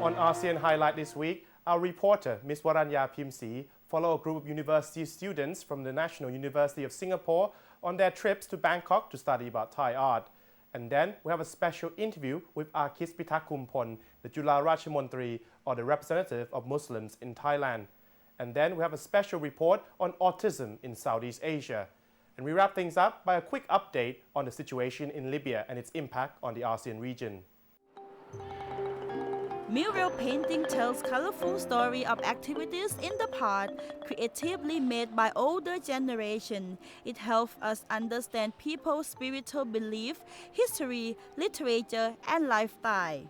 On ASEAN Highlight this week, our reporter, Ms. Chularachamontri, followed a group of university students from the National University of Singapore on their trips to Bangkok to study about Thai art. And then we have a special interview with Arkis Pitakumpon, the Chularachamontri, or the representative of Muslims in Thailand. And then we have a special report on autism in Southeast Asia. And we wrap things up by a quick update on the situation in Libya and its impact on the ASEAN region. Mural painting tells colorful story of activities in the past, creatively made by older generation. It helps us understand people's spiritual belief, history, literature, and lifestyle.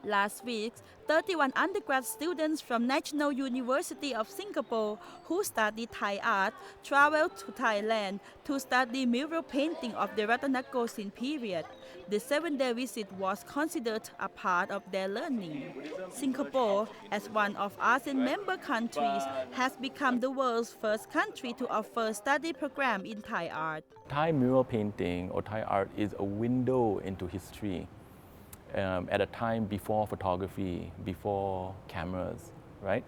Last week, 31 undergrad students from National University of Singapore who study Thai art traveled to Thailand to study mural painting of the Rattanakosin period. The 7-day visit was considered a part of their learning. Singapore, as one of ASEAN member countries, has become the world's first country to offer study program in Thai art. Thai mural painting or Thai art is a window into history. At a time before photography, before cameras, right?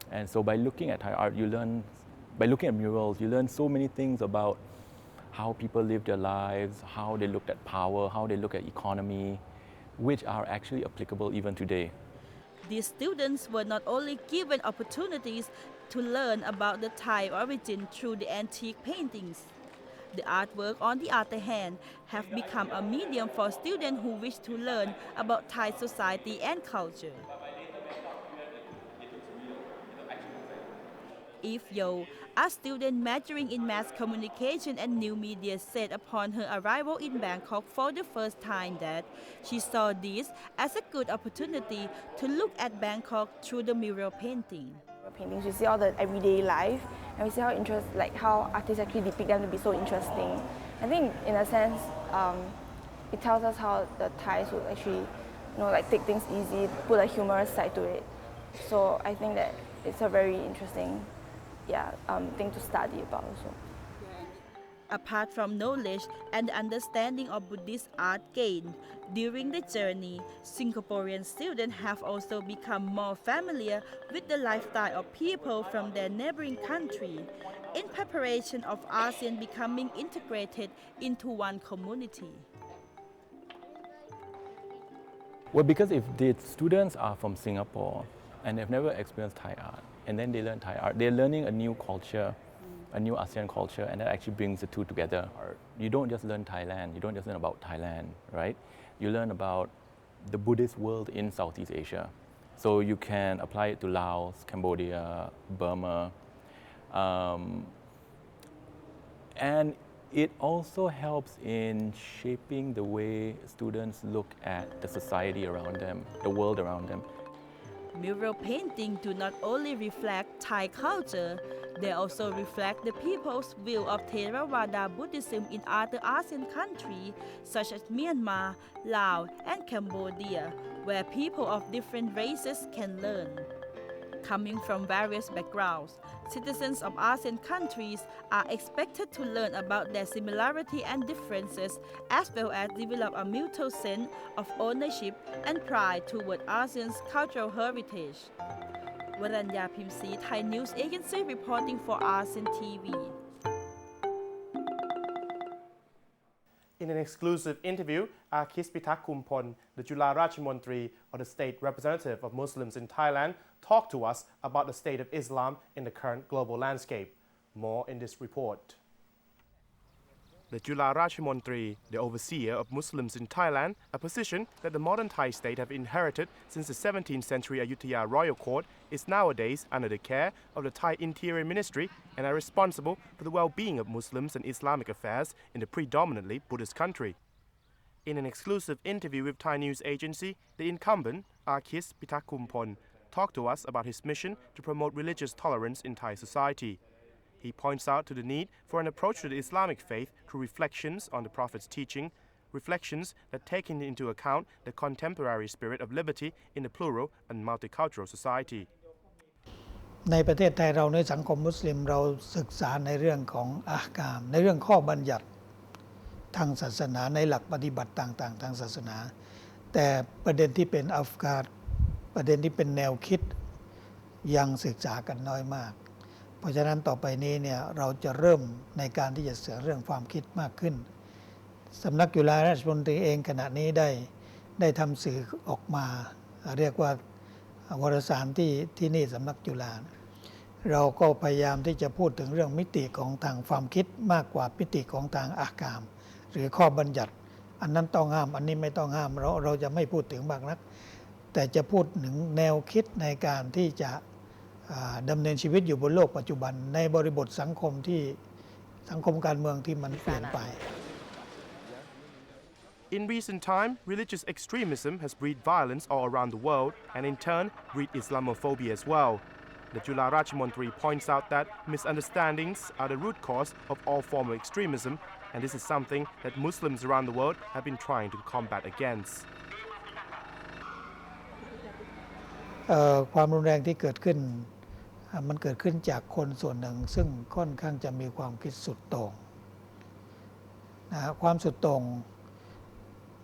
And so by looking at Thai art, by looking at murals, you learn so many things about how people live their lives, how they looked at power, how they look at economy, which are actually applicable even today. These students were not only given opportunities to learn about the Thai origin through the antique paintings. The artwork, on the other hand, have become a medium for students who wish to learn about Thai society and culture. Eve Yo, a student majoring in mass communication and new media, said upon her arrival in Bangkok for the first time that she saw this as a good opportunity to look at Bangkok through the mural painting. Paintings, we see all the everyday life, and we see how artists actually depict them to be so interesting. I think, in a sense, it tells us how the Thais would actually, take things easy, put a humorous side to it. So I think that it's a very interesting, thing to study about also. Apart from knowledge and understanding of Buddhist art gained during the journey, Singaporean students have also become more familiar with the lifestyle of people from their neighboring country, in preparation of ASEAN becoming integrated into one community. Well, because if the students are from Singapore and they've never experienced Thai art, and then they learn Thai art, they're learning a new culture, a new ASEAN culture, and that actually brings the two together. You don't just learn Thailand, you don't just learn about Thailand, right? You learn about the Buddhist world in Southeast Asia. So you can apply it to Laos, Cambodia, Burma. And it also helps in shaping the way students look at the society around them, the world around them. Mural painting do not only reflect Thai culture, they also reflect the people's view of Theravada Buddhism in other ASEAN countries such as Myanmar, Laos, and Cambodia, where people of different races can learn. Coming from various backgrounds, citizens of ASEAN countries are expected to learn about their similarity and differences, as well as develop a mutual sense of ownership and pride toward ASEAN's cultural heritage. Chularachamontri, Thai News Agency, reporting for ASEAN TV. In an exclusive interview, Arkis Pitakumpon, the Chularachamontri, or the state representative of Muslims in Thailand, talked to us about the state of Islam in the current global landscape. More in this report. The Chularachamontri, the overseer of Muslims in Thailand, a position that the modern Thai state have inherited since the 17th century Ayutthaya royal court, is nowadays under the care of the Thai Interior Ministry and are responsible for the well-being of Muslims and Islamic affairs in the predominantly Buddhist country. In an exclusive interview with Thai News Agency, the incumbent, Arkis Pitakumpon, talked to us about his mission to promote religious tolerance in Thai society. He points out to the need for an approach to the Islamic faith through reflections on the Prophet's teaching, reflections that take into account the contemporary spirit of liberty in a plural and multicultural society. ในประเทศไทยเราในสังคมมุสลิมเราศึกษาในเรื่องของอะห์กามในเรื่องข้อบัญญัติทางศาสนาในหลักปฏิบัติต่างๆทางศาสนา แต่ประเด็นที่เป็นอัฟกาดประเด็นที่เป็นแนวคิดยังศึกษากันน้อยมากเพราะฉะนั้นต่อไปนี้เนี่ยเราจะเริ่มในการที่จะศึกษาเรื่องความคิดมากขึ้นสำนักจุฬาราชมนตรีเองขณะนี้ได้ทำสื่อออกมาเรียกว่าวารสารที่นี่สำนักจุฬาเราก็พยายามที่จะพูดถึงเรื่องมิติของทางความคิดมากกว่ามิติของทางอากามหรือข้อบัญญัติอันนั้นต้องห้ามอันนี้ไม่ต้องห้ามเราจะไม่พูดถึงมากนักแต่จะพูดถึงแนวคิดในการที่จะดำเนินชีวิตอยู่บนโลกปัจจุบันในบริบทสังคมการเมืองที่มันเปลี่ยนไป In recent time, religious extremism has breed violence all around the world and in turn breed Islamophobia as well. The Chularachamontri points out that misunderstandings are the root cause of all form of extremism, and this is something that Muslims around the world have been trying to combat against. ความรุนแรงที่เกิดขึ้นมันเกิดขึ้นจากคนส่วนหนึ่งซึ่งค่อนข้างจะมีความคิดสุดโต่งความสุดโต่ง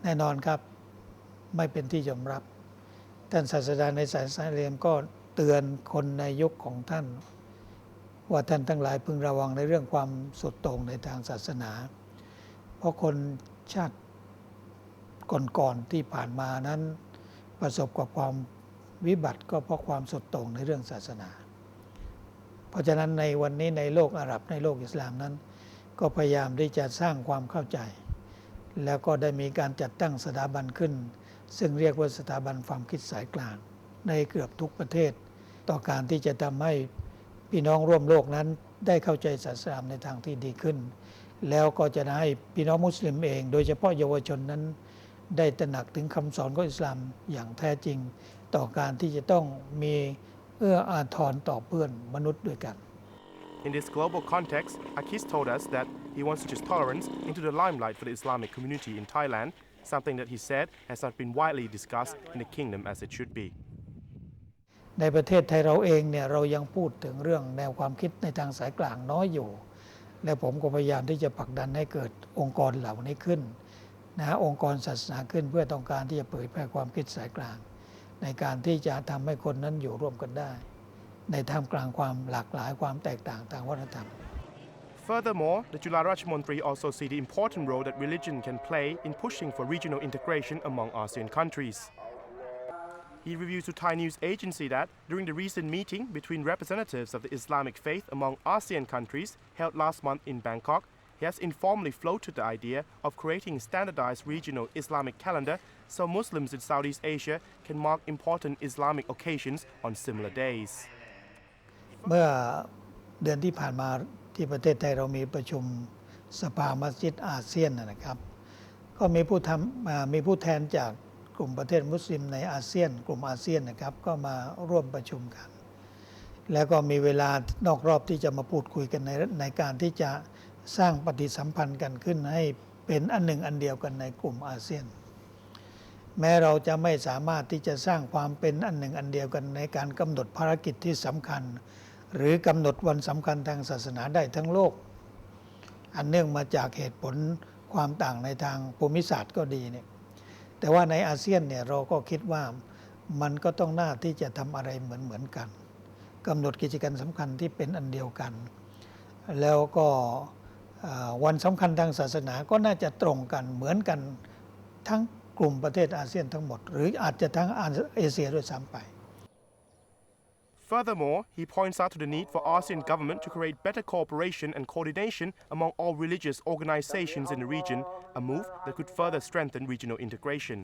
แน่นอนครับไม่เป็นที่ยอมรับท่านศาสดาในสายสายเรียนก็เตือนคนในยุคของท่านว่าท่านทั้งหลายพึงระวังในเรื่องความสุดโต่งในทางศาสนาเพราะคนชาติก่อนๆที่ผ่านมานั้นประสบกับความวิบัติก็เพราะความสุดโต่งในเรื่องศาสนาเพราะฉะนั้นในวันนี้ในโลกอาหรับในโลกอิสลามนั้นก็พยายามที่จะสร้างความเข้าใจแล้วก็ได้มีการจัดตั้งสถาบันขึ้นซึ่งเรียกว่าสถาบันความคิดสายกลางในเกือบทุกประเทศต่อการที่จะทำให้พี่น้องร่วมโลกนั้นได้เข้าใจศาสนาในทางที่ดีขึ้นแล้วก็จะให้พี่น้องมุสลิมเองโดยเฉพาะเยาวชนนั้นได้ตระหนักถึงคำสอนของอิสลามอย่างแท้จริงต่อการที่จะต้องมีเอื้ออาทรต่อเพื่อนมนุษย์ด้วยกัน In this global context, Akis told us that he wants to just tolerance into the limelight for the Islamic community in Thailand, something that he said has not been widely discussed in the kingdom as it should be. ในประเทศไทยเราเองเนี่ยเรายังพูดถึงเรื่องแนวความคิดในทางสายกลางน้อยอยู่และผมก็พยายามที่จะผลักดันให้เกิดองค์กรเหล่านี้ขึ้นองค์กรศาสนาขึ้นเพื่อต้องการที่จะเผยแพร่ความคิดสายกลางในการที่จะทำให้คนนั้นอยู่ร่วมกันได้ในท่ามกลางความหลากหลายความแตกต่างทางวัฒนธรรม Furthermore, the Chularachamontri also see the important role that religion can play in pushing for regional integration among ASEAN countries. He revealed to Thai news agency that during the recent meeting between representatives of the Islamic faith among ASEAN countries held last month in Bangkok, he has informally floated the idea of creating a standardized regional Islamic calendar so Muslims in Southeast Asia can mark important Islamic occasions on similar days. เมื่อเดือนที่ผ่านมาที่ประเทศไทยเรามีประชุมสภามัสยิดอาเซียนนะครับก็มีผู้แทนจากกลุ่มประเทศมุสลิมในอาเซียนกลุ่มอาเซียนนะครับก็มาร่วมประชุมกันแล้วก็มีเวลานอกรอบที่จะมาพูดคุยกันในการที่จะสร้างปฏิสัมพันธ์กันขึ้นให้เป็นอันหนึ่งอันเดียวกันในกลุ่มอาเซียนแม้เราจะไม่สามารถที่จะสร้างความเป็นอันหนึ่งอันเดียวกันในการกำหนดภารกิจที่สำคัญหรือกำหนดวันสำคัญทางศาสนาได้ทั้งโลกอันเนื่องมาจากเหตุผลความต่างในทางภูมิศาสตร์ก็ดีเนี่ยแต่ว่าในอาเซียนเนี่ยเราก็คิดว่ามันก็ต้องน่าที่จะทำอะไรเหมือนกันกำหนดกิจกรรมสำคัญที่เป็นอันเดียวกันแล้วก็วันสำคัญทางศาสนาก็น่าจะตรงกันเหมือนกันทั้งกลุ่มประเทศอาเซียนทั้งหมดหรืออาจจะทั้งเอเชียด้วยซ้ำไป Furthermore, he points out to the need for ASEAN government to create better cooperation and coordination among all religious organizations in the region, a move that could further strengthen regional integration.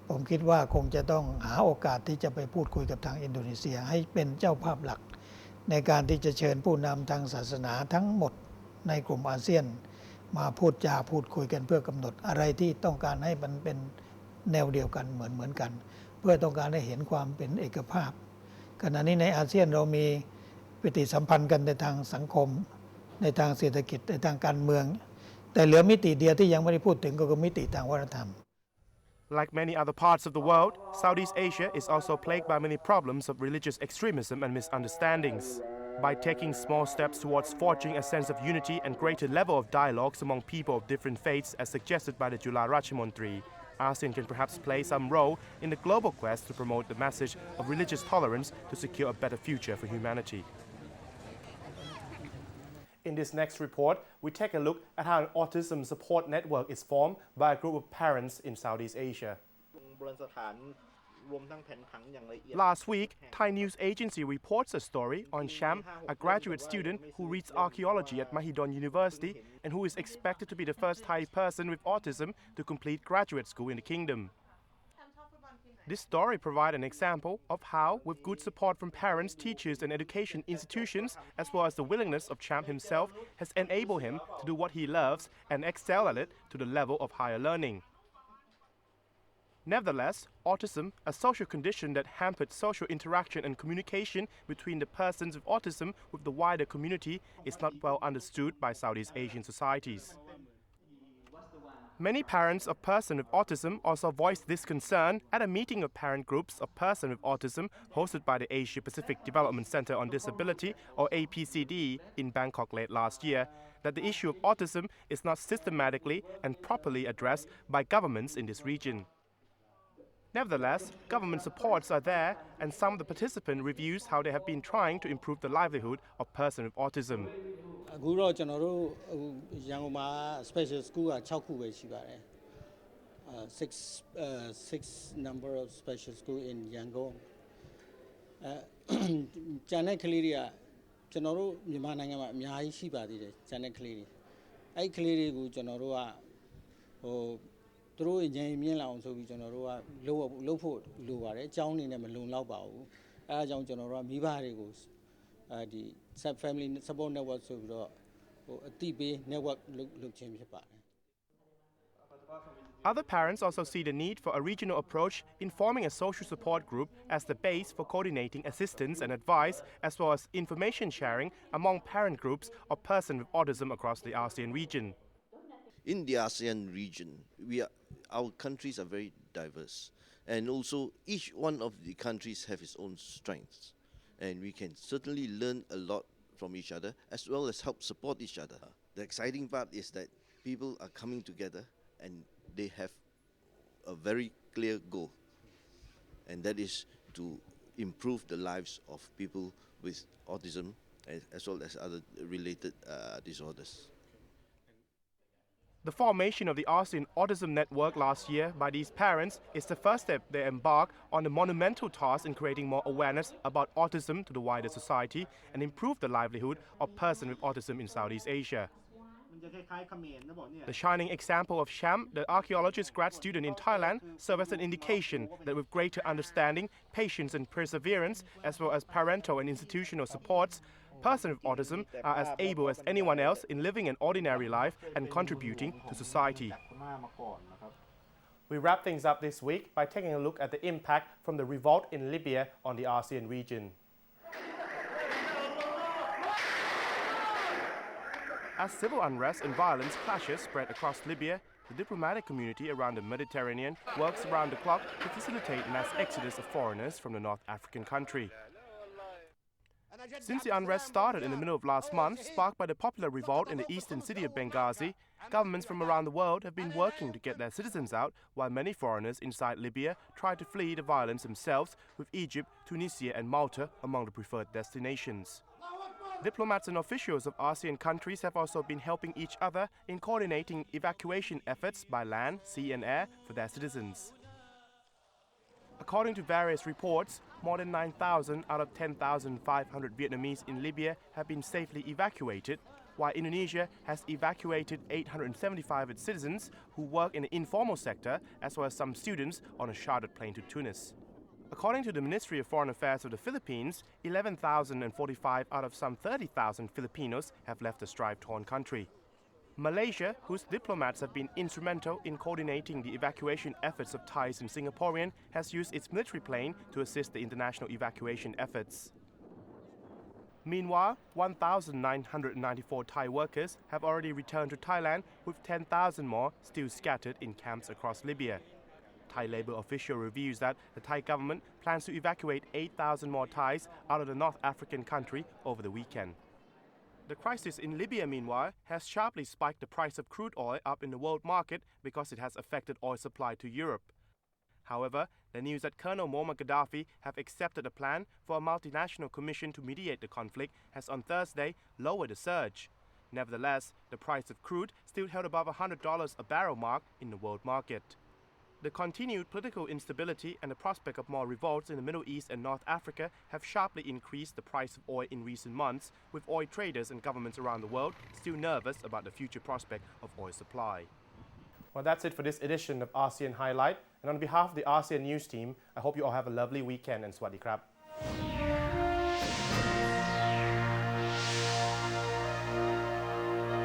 ผมคิดว่าคงจะต้องหาโอกาสที่จะไปพูดคุยกับทางอินโดนีเซียให้เป็นเจ้าภาพหลักในการที่จะเชิญผู้นำทางศาสนาทั้งหมดในกลุ่มอาเซียนมาพูดคุยกันเพื่อกำหนดอะไรที่ต้องการให้มันเป็นแนวเดียวกันเหมือนกันเพื่อต้องการให้เห็นความเป็นเอกภาพขณะนี้ในอาเซียนเรามีปฏิสัมพันธ์กันในทางสังคมในทางเศรษฐกิจในทางการเมืองแต่เหลือมิติเดียวที่ยังไม่ได้พูดถึงก็คือมิติทางวัฒนธรรม Like many other parts of the world, Southeast Asia is also plagued by many problems of religious extremism and misunderstandings. By taking small steps towards forging a sense of unity and greater level of dialogues among people of different faiths as suggested by the Chularachamontri, ASEAN can perhaps play some role in the global quest to promote the message of religious tolerance to secure a better future for humanity. In this next report, we take a look at how an Autism Support Network is formed by a group of parents in Southeast Asia. Last week, Thai news agency reports a story on Sham, a graduate student who reads archaeology at Mahidol University and who is expected to be the first Thai person with autism to complete graduate school in the kingdom. This story provides an example of how, with good support from parents, teachers and education institutions, as well as the willingness of Sham himself, has enabled him to do what he loves and excel at it to the level of higher learning. Nevertheless, autism, a social condition that hampered social interaction and communication between the persons with autism with the wider community, is not well understood by Southeast Asian societies. Many parents of persons with autism also voiced this concern at a meeting of parent groups of persons with autism hosted by the Asia Pacific Development Center on Disability, or APCD, in Bangkok late last year, that the issue of autism is not systematically and properly addressed by governments in this region. Nevertheless, government supports are there, and some of the participants reviews how they have been trying to improve the livelihood of persons with autism. အခုတော့ကျွန်တော်တို့ရန်ကုန်မှာ special school က6ခုပဲရှိပါတယ်six number of special school in Yangon ကျန်တဲ့ကလေးတွေကကျွန်တော်တို့မြန်မာနိုင်ငံမှာအများကြီးရှိပါသေးတယ်ကျန်တဲ့ကလေးတွေအဲ့ကလေးတွေကိုကျွန်တော်တို့ကသူတို့ဉာဏ်မြင့်လာအောင်ဆိုပြီးကျွန်တော်တို့ကလုပ်ဖို့လိုပါတယ်အကြောင်းအနေနဲ့မလုံလောက်ပါဘူးအဲဒါကြောင့်ကျွန်တော်တို့ကမိဘတွေကိုဒီ family support network ဆိုပြီးတော့အတိပေး network လုပ်ခြင်းဖြစ်ပါတယ် Other parents also see the need for a regional approach in forming a social support group as the base for coordinating assistance and advice, as well as information sharing among parent groups of persons with autism across the ASEAN region. In the ASEAN region, our countries are very diverse, and also each one of the countries have its own strengths, and we can certainly learn a lot from each other as well as help support each other. The exciting part is that people are coming together and they have a very clear goal, and that is to improve the lives of people with autism as well as other related disorders. The formation of the ASEAN Autism Network last year by these parents is the first step they embark on the monumental task in creating more awareness about autism to the wider society and improve the livelihood of persons with autism in Southeast Asia. The shining example of Sham, the archaeologist grad student in Thailand, serves as an indication that with greater understanding, patience and perseverance, as well as parental and institutional supports, persons with autism are as able as anyone else in living an ordinary life and contributing to society. We wrap things up this week by taking a look at the impact from the revolt in Libya on the ASEAN region. As civil unrest and violence clashes spread across Libya, the diplomatic community around the Mediterranean works around the clock to facilitate mass exodus of foreigners from the North African country. Since the unrest started in the middle of last month, sparked by the popular revolt in the eastern city of Benghazi, governments from around the world have been working to get their citizens out, while many foreigners inside Libya try to flee the violence themselves, with Egypt, Tunisia and Malta among the preferred destinations. Diplomats and officials of ASEAN countries have also been helping each other in coordinating evacuation efforts by land, sea and air for their citizens. According to various reports, more than 9,000 out of 10,500 Vietnamese in Libya have been safely evacuated, while Indonesia has evacuated 875 of its citizens who work in the informal sector, as well as some students on a chartered plane to Tunis. According to the Ministry of Foreign Affairs of the Philippines, 11,045 out of some 30,000 Filipinos have left the strife-torn country. Malaysia, whose diplomats have been instrumental in coordinating the evacuation efforts of Thais and Singaporean, has used its military plane to assist the international evacuation efforts. Meanwhile, 1,994 Thai workers have already returned to Thailand, with 10,000 more still scattered in camps across Libya. Thai labor official reveals that the Thai government plans to evacuate 8,000 more Thais out of the North African country over the weekend. The crisis in Libya, meanwhile, has sharply spiked the price of crude oil up in the world market because it has affected oil supply to Europe. However, the news that Colonel Muammar Gaddafi have accepted a plan for a multinational commission to mediate the conflict has on Thursday lowered the surge. Nevertheless, the price of crude still held above $100 a barrel mark in the world market. The continued political instability and the prospect of more revolts in the Middle East and North Africa have sharply increased the price of oil in recent months, with oil traders and governments around the world still nervous about the future prospect of oil supply. Well, that's it for this edition of ASEAN Highlight. And on behalf of the ASEAN News team, I hope you all have a lovely weekend and Swadee Krab.